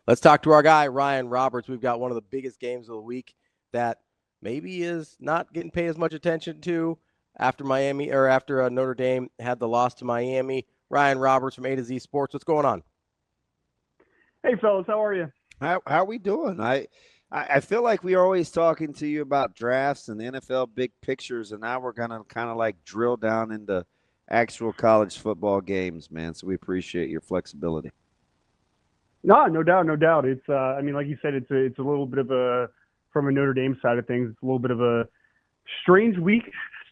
Let's talk to our guy, Ryan Roberts. We've got one of the biggest games of the week that maybe is not getting paid as much attention to after Miami or after Notre Dame had the loss to Miami. Ryan Roberts from A to Z Sports. What's going on? Hey, fellas, how are you? How are we doing? I feel like we're always talking to you about drafts and NFL big pictures, and now we're gonna kind of like drill down into actual college football games, man. So we appreciate your flexibility. No, no doubt, no doubt. It's, I mean, like you said, it's a little bit of a, from a Notre Dame side of things, it's a little bit of a strange week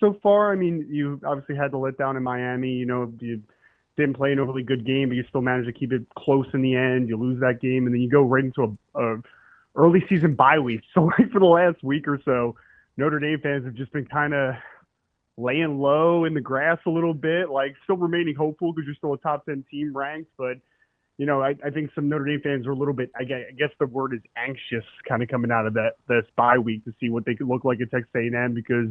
so far. I mean, you obviously had the letdown in Miami. You didn't play an overly good game, but you still managed to keep it close in the end. You lose that game, and then you go right into a early season bye week. So like for the last week or so, Notre Dame fans have just been kind of laying low in the grass a little bit, like still remaining hopeful because you're still a top 10 team ranked. But, I think some Notre Dame fans are a little bit, I guess the word is anxious kind of coming out of this bye week to see what they could look like at Texas A&M, because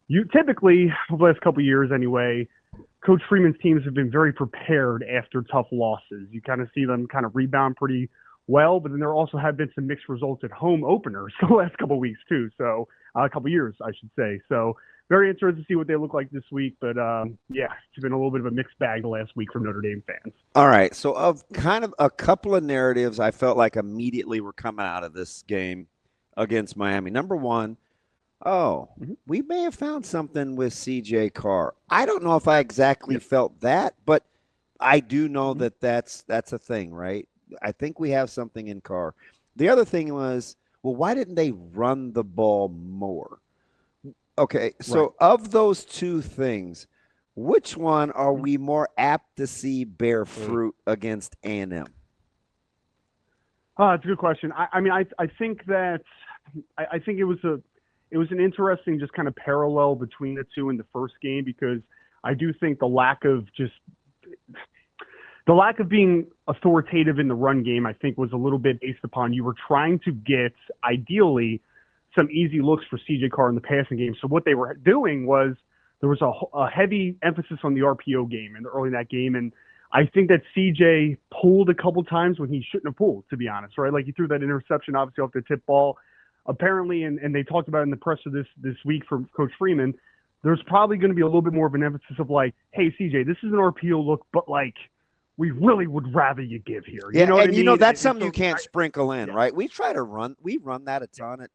you typically, for the last couple of years anyway, Coach Freeman's teams have been very prepared after tough losses. You kind of see them kind of rebound pretty well, but then there also have been some mixed results at home openers the last couple of weeks too. So a couple of years, I should say. So very interested to see what they look like this week. But yeah, it's been a little bit of a mixed bag the last week from Notre Dame fans. All right. So of kind of a couple of narratives I felt like immediately were coming out of this game against Miami. Number one, we may have found something with CJ Carr. I don't know if I exactly felt that, but I do know that that's a thing, right? I think we have something in Carr. The other thing was, well, why didn't they run the ball more? Okay, so of those two things, which one are we more apt to see bear fruit against A&M? It's a good question. I mean, I think that I think it was an interesting just kind of parallel between the two in the first game, because I do think the lack of being authoritative in the run game, I think, was a little bit based upon you were trying to get, ideally, some easy looks for CJ Carr in the passing game. So what they were doing was there was a heavy emphasis on the RPO game and early in that game. And I think that CJ pulled a couple times when he shouldn't have pulled, to be honest, right? Like he threw that interception, obviously, off the tip ball. Apparently, and they talked about it in the presser this week from Coach Freeman, there's probably going to be a little bit more of an emphasis of like, hey, CJ, this is an RPO look, but like, we really would rather you give here. You know what I mean? That's something you can't sprinkle in, right? We run that a ton.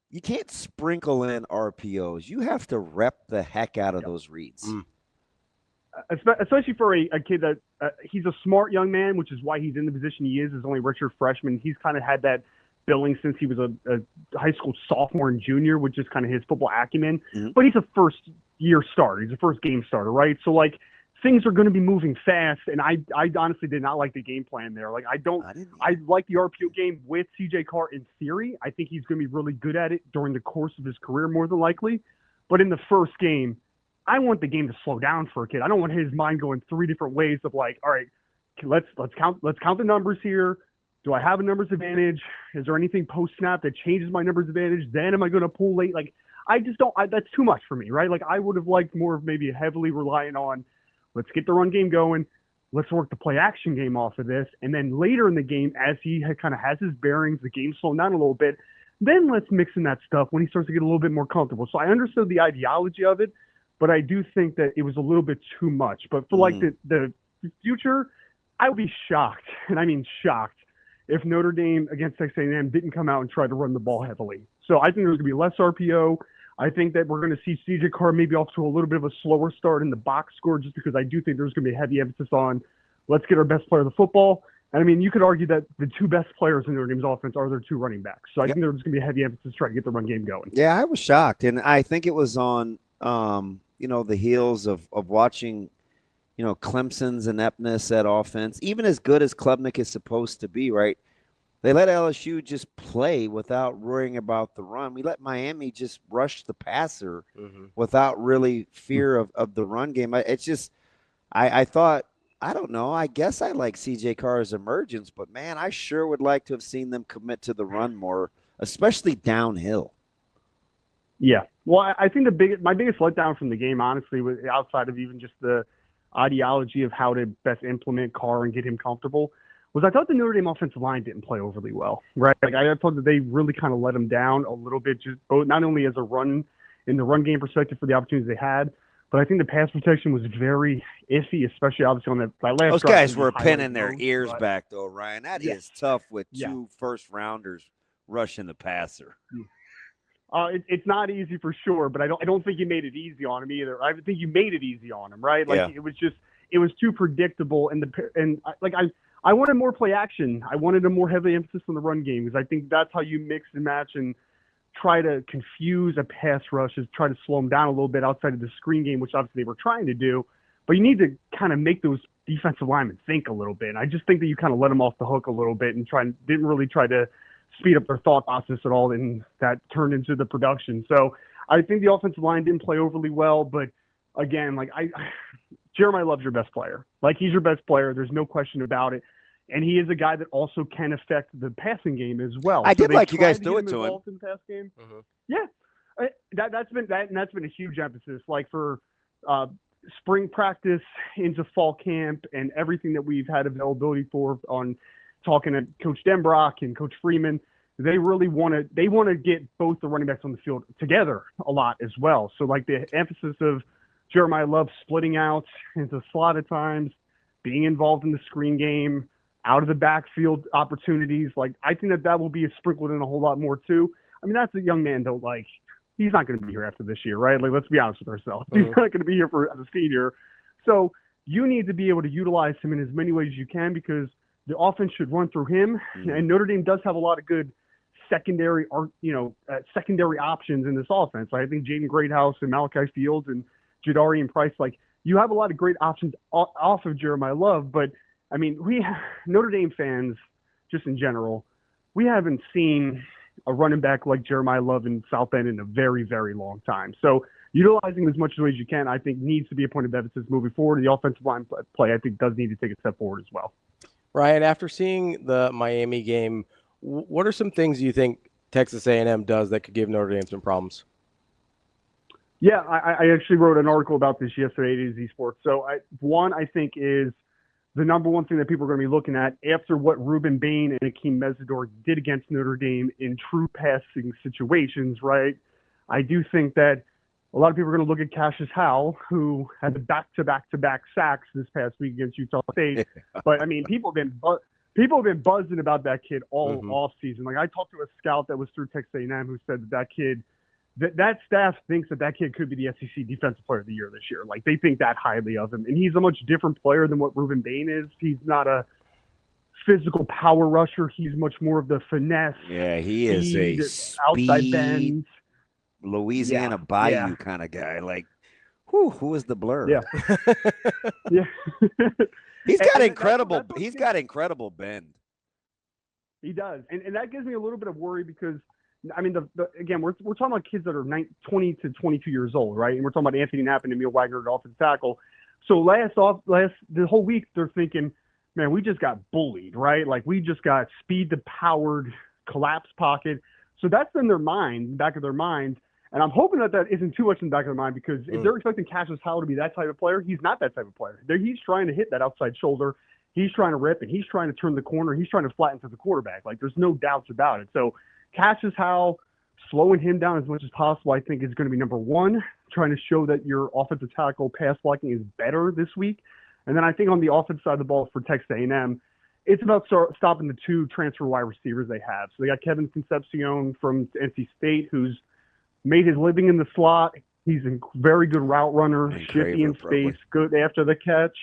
You can't sprinkle in RPOs. You have to rep the heck out of those reads. Especially for a kid that he's a smart young man, which is why he's in the position he is only a redshirt freshman. He's kind of had that billing since he was a high school sophomore and junior, which is kind of his football acumen. But he's a first-year starter. He's a first-game starter, right? So, like, things are going to be moving fast, and I honestly did not like the game plan there. Like, I like the RPO game with CJ Carr in theory. I think he's going to be really good at it during the course of his career, more than likely. But in the first game, I want the game to slow down for a kid. I don't want his mind going three different ways of like, all right, let's count the numbers here. Do I have a numbers advantage? Is there anything post snap that changes my numbers advantage? Then am I going to pull late? Like, I just don't. That's too much for me, right? Like, I would have liked more of maybe heavily relying on, let's get the run game going. Let's work the play action game off of this. And then later in the game, as he kind of has his bearings, the game's slowing down a little bit, then let's mix in that stuff when he starts to get a little bit more comfortable. So I understood the ideology of it, but I do think that it was a little bit too much. But for like the future, I would be shocked, and I mean shocked, if Notre Dame against Texas A&M didn't come out and try to run the ball heavily. So I think there's going to be less RPO. I think that we're going to see CJ Carr maybe off to a little bit of a slower start in the box score, just because I do think there's going to be a heavy emphasis on let's get our best player of the football. And I mean, you could argue that the two best players in Notre Dame's offense are their two running backs. So I think there's going to be a heavy emphasis trying to get the run game going. Yeah, I was shocked. And I think it was on, the heels of watching, Clemson's ineptness at offense, even as good as Klubnik is supposed to be, right? They let LSU just play without worrying about the run. We let Miami just rush the passer without really fear of the run game. It's just, I thought, I don't know. I guess I like CJ Carr's emergence, but man, I sure would like to have seen them commit to the run more, especially downhill. Yeah. Well, I think my biggest letdown from the game, honestly, was outside of even just the ideology of how to best implement Carr and get him comfortable, was I thought the Notre Dame offensive line didn't play overly well, right? Like I thought that they really kind of let them down a little bit, just both not only as a run in the run game perspective for the opportunities they had, but I think the pass protection was very iffy, especially obviously on that last. Those guys were pinning their ears back though, Ryan. That is tough with two first-rounders rushing the passer. It's not easy for sure, but I don't think you made it easy on him either. I think you made it easy on him, right? Like it was too predictable, and I wanted more play action. I wanted a more heavy emphasis on the run game because I think that's how you mix and match and try to confuse a pass rush, is try to slow them down a little bit outside of the screen game, which obviously they were trying to do. But you need to kind of make those defensive linemen think a little bit. And I just think that you kind of let them off the hook a little bit and didn't really try to speed up their thought process at all, and that turned into the production. So I think the offensive line didn't play overly well, but again, like Jeremiah Love's your best player. Like he's your best player. There's no question about it. And he is a guy that also can affect the passing game as well. I did like you guys do it to him. In the pass game. Mm-hmm. Yeah, that's been a huge emphasis. Like for spring practice into fall camp and everything that we've had availability for on talking to Coach Denbrock and Coach Freeman, they really want to get both the running backs on the field together a lot as well. So like the emphasis of Jeremiah Love splitting out into slot at times, being involved in the screen game, out of the backfield opportunities. Like I think that will be sprinkled in a whole lot more too. I mean, that's a young man though. Like he's not going to be here after this year, right? Like let's be honest with ourselves. He's not going to be here as a senior. So you need to be able to utilize him in as many ways as you can because the offense should run through him. And Notre Dame does have a lot of good secondary options in this offense. I think Jaden Greathouse and Malachi Fields and Jadari and Price, like you have a lot of great options off of Jeremiah Love, but I mean, Notre Dame fans, just in general, we haven't seen a running back like Jeremiah Love in South Bend in a very, very long time. So utilizing as much as you can, I think, needs to be a point of emphasis moving forward. The offensive line play, I think, does need to take a step forward as well. Ryan, after seeing the Miami game, what are some things you think Texas A&M does that could give Notre Dame some problems? Yeah, I actually wrote an article about this yesterday at Z Sports. So I think is the number one thing that people are going to be looking at after what Ruben Bain and Akeem Mesidor did against Notre Dame in true passing situations, right? I do think that a lot of people are going to look at Cassius Howell, who had the back-to-back sacks this past week against Utah State. But, I mean, people have been buzzing about that kid all off season. Like, I talked to a scout that was through Texas A&M who said that kid – that staff thinks that kid could be the SEC Defensive Player of the Year this year. Like, they think that highly of him. And he's a much different player than what Ruben Bain is. He's not a physical power rusher. He's much more of the finesse. Yeah, he is a outside bend. Louisiana Bayou kind of guy. Like, who is the blur? Yeah. Yeah. He's got incredible bend. He does. And that gives me a little bit of worry because I mean, again, we're talking about kids that are 20 to 22 years old, right? And we're talking about Anthony Knapp and Emil Wagner at offensive tackle. So the whole week they're thinking, man, we just got bullied, right? Like we just got speed to powered collapse pocket. So that's in their mind, back of their mind. And I'm hoping that isn't too much in the back of their mind because if they're expecting Cassius Howell to be that type of player, he's not that type of player. He's trying to hit that outside shoulder. He's trying to rip and he's trying to turn the corner. He's trying to flatten to the quarterback. Like there's no doubts about it. So Cassius Howell, slowing him down as much as possible, I think is going to be number one, trying to show that your offensive tackle pass blocking is better this week. And then I think on the offensive side of the ball for Texas A&M, it's about stopping the two transfer wide receivers they have. So they got Kevin Concepcion from NC State, who's made his living in the slot. He's a very good route runner, shifty in space, good after the catch.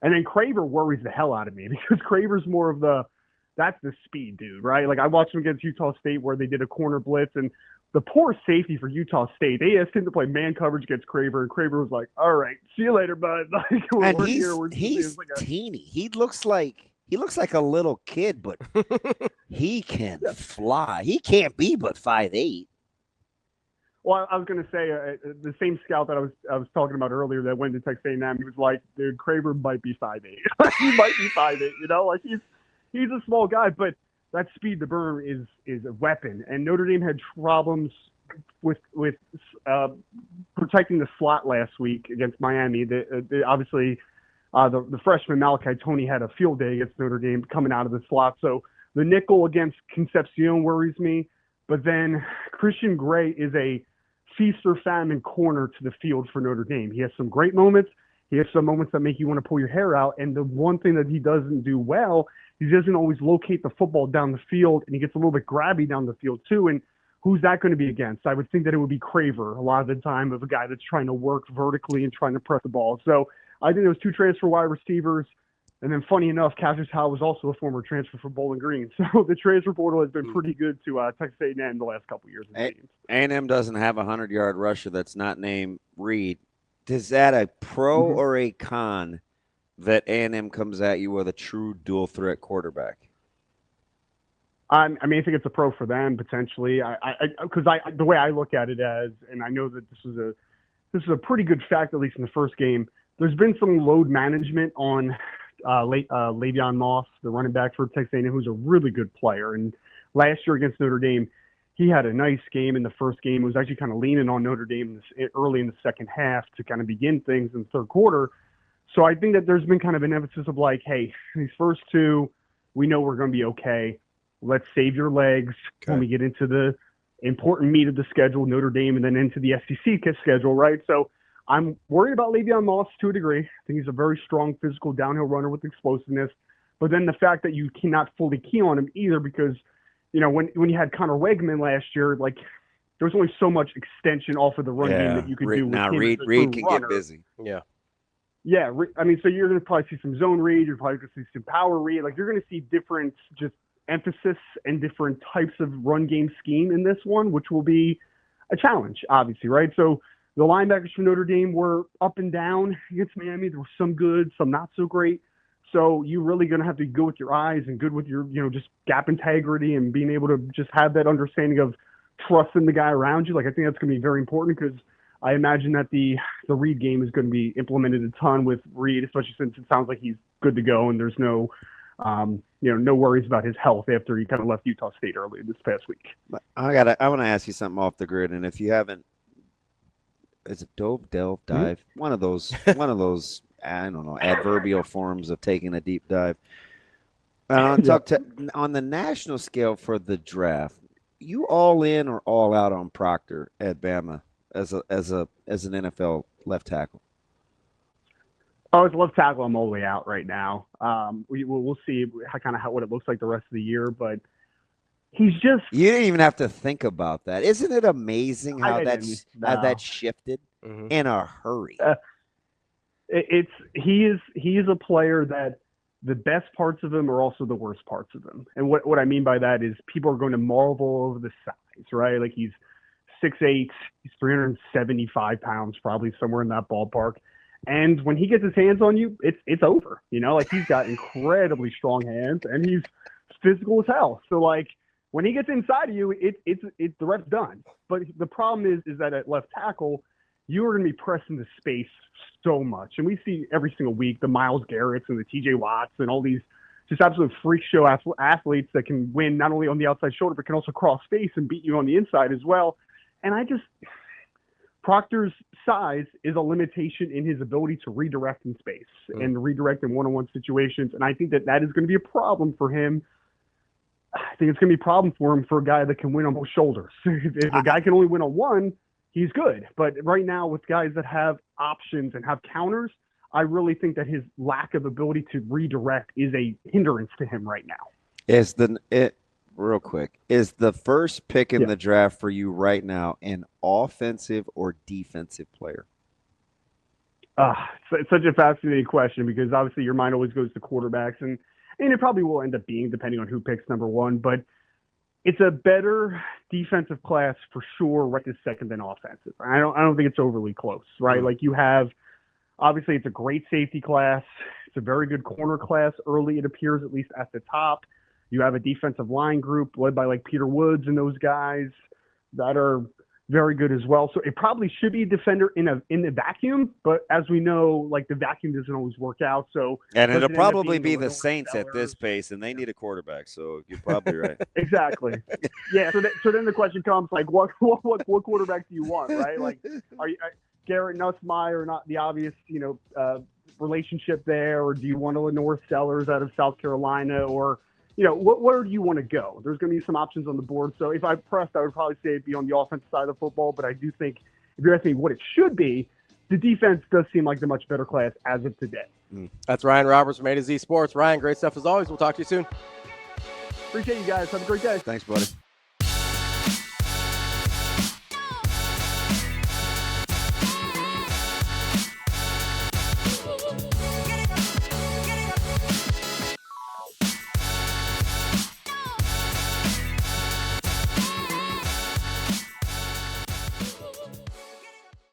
And then Craver worries the hell out of me because Craver's more of that's the speed dude, right? Like I watched him against Utah State where they did a corner blitz and the poor safety for Utah State, they asked him to play man coverage against Craver and Craver was like, all right, see you later, bud. Like, he's teeny. He looks like a little kid, but he can fly. He can't be but 5'8". Well, I was going to say the same scout that I was talking about earlier that went to Texas A&M, he was like, dude, Craver might be 5'8". He might be 5'8", you know? Like he's a small guy, but that speed to burn is a weapon. And Notre Dame had problems with protecting the slot last week against Miami. Obviously, The freshman Malachi Tony had a field day against Notre Dame coming out of the slot. So the nickel against Concepcion worries me. But then Christian Gray is a feast or famine corner to the field for Notre Dame. He has some great moments. He has some moments that make you want to pull your hair out. And the one thing that he doesn't do well, he doesn't always locate the football down the field, and he gets a little bit grabby down the field too. And who's that going to be against? I would think that it would be Craver a lot of the time, of a guy that's trying to work vertically and trying to press the ball. So I think those two transfer wide receivers. And then funny enough, Cassius Howe was also a former transfer from Bowling Green. So the transfer portal has been pretty good to Texas A&M the last couple of years. A&M doesn't have a 100-yard rusher that's not named Reed. Is that a pro or a con that A&M comes at you with a true dual threat quarterback? I mean, I think it's a pro for them potentially. Because the way I look at it as, and I know that this is a pretty good fact, at least in the first game. There's been some load management on Le'Veon Moss, the running back for Texas A&M, who's a really good player. And last year against Notre Dame, he had a nice game in the first game. It was actually kind of leaning on Notre Dame early in the second half to kind of begin things in the third quarter. So I think that there's been kind of an emphasis of like, hey, these first two, we know we're going to be okay. Let's save your legs when we get into the important meat of the schedule, Notre Dame, and then into the SEC schedule, right? So I'm worried about Le'Veon Moss to a degree. I think he's a very strong physical downhill runner with explosiveness. But then the fact that you cannot fully key on him either, because, you know, when you had Connor Wegman last year, like there was only so much extension off of the run game that you could do. Now Reed can get busy. Yeah. Yeah. I mean, so you're going to probably see some zone read. You're probably going to see some power read. Like you're going to see different just emphasis and different types of run game scheme in this one, which will be a challenge, obviously, right? So the linebackers from Notre Dame were up and down against Miami. There were some good, some not so great. So you're really going to have to go with your eyes and good with your, you know, just gap integrity and being able to just have that understanding of trusting the guy around you. Like I think that's going to be very important because I imagine that the Reed game is going to be implemented a ton with Reed, especially since it sounds like he's good to go and there's no, no worries about his health after he kind of left Utah State early this past week. I want to ask you something off the grid, and if you haven't. Is it delve, dive? One of those, I don't know, adverbial forms of taking a deep dive. On the national scale for the draft, you all in or all out on Proctor at Bama as an NFL left tackle? Oh, as a left tackle, I'm all the way out right now. We'll see what it looks like the rest of the year, but he's just. You didn't even have to think about that. Isn't it amazing how that shifted in a hurry? He is a player that the best parts of him are also the worst parts of him. And what I mean by that is people are going to marvel over the size, right? Like he's 6'8", he's 375 pounds, probably somewhere in that ballpark. And when he gets his hands on you, it's over. You know, like he's got incredibly strong hands and he's physical as hell. So like when he gets inside of you, it's the rep's done. But the problem is that at left tackle, you are going to be pressing the space so much. And we see every single week the Myles Garretts and the TJ Watts and all these just absolute freak show athletes that can win not only on the outside shoulder, but can also cross space and beat you on the inside as well. And Proctor's size is a limitation in his ability to redirect in space and redirect in one-on-one situations. And I think that is going to be a problem for him. I think it's going to be a problem for him for a guy that can win on both shoulders. If a guy can only win on one, he's good. But right now with guys that have options and have counters, I really think that his lack of ability to redirect is a hindrance to him right now. Real quick, is the first pick in the draft for you right now an offensive or defensive player? It's such a fascinating question because obviously your mind always goes to quarterbacks, and it probably will end up being depending on who picks number one, but it's a better defensive class for sure right this second than offensive. I don't think it's overly close, right? Like you have, obviously it's a great safety class. It's a very good corner class early, it appears, at least at the top. You have a defensive line group led by like Peter Woods and those guys that are very good as well. So it probably should be a defender in the vacuum, but as we know, like the vacuum doesn't always work out. So and it'll probably be the Saints at this pace, and they need a quarterback. So you're probably right. Exactly. Yeah. So then the question comes like, what quarterback do you want, right? Like, Garrett Nussmeier, not the obvious, relationship there, or do you want a Lenore Sellers out of South Carolina, or where do you want to go? There's going to be some options on the board. So if I pressed, I would probably say it'd be on the offensive side of the football. But I do think if you're asking me what it should be, the defense does seem like the much better class as of today. That's Ryan Roberts from A to Z Sports. Ryan, great stuff as always. We'll talk to you soon. Appreciate you guys. Have a great day. Thanks, buddy.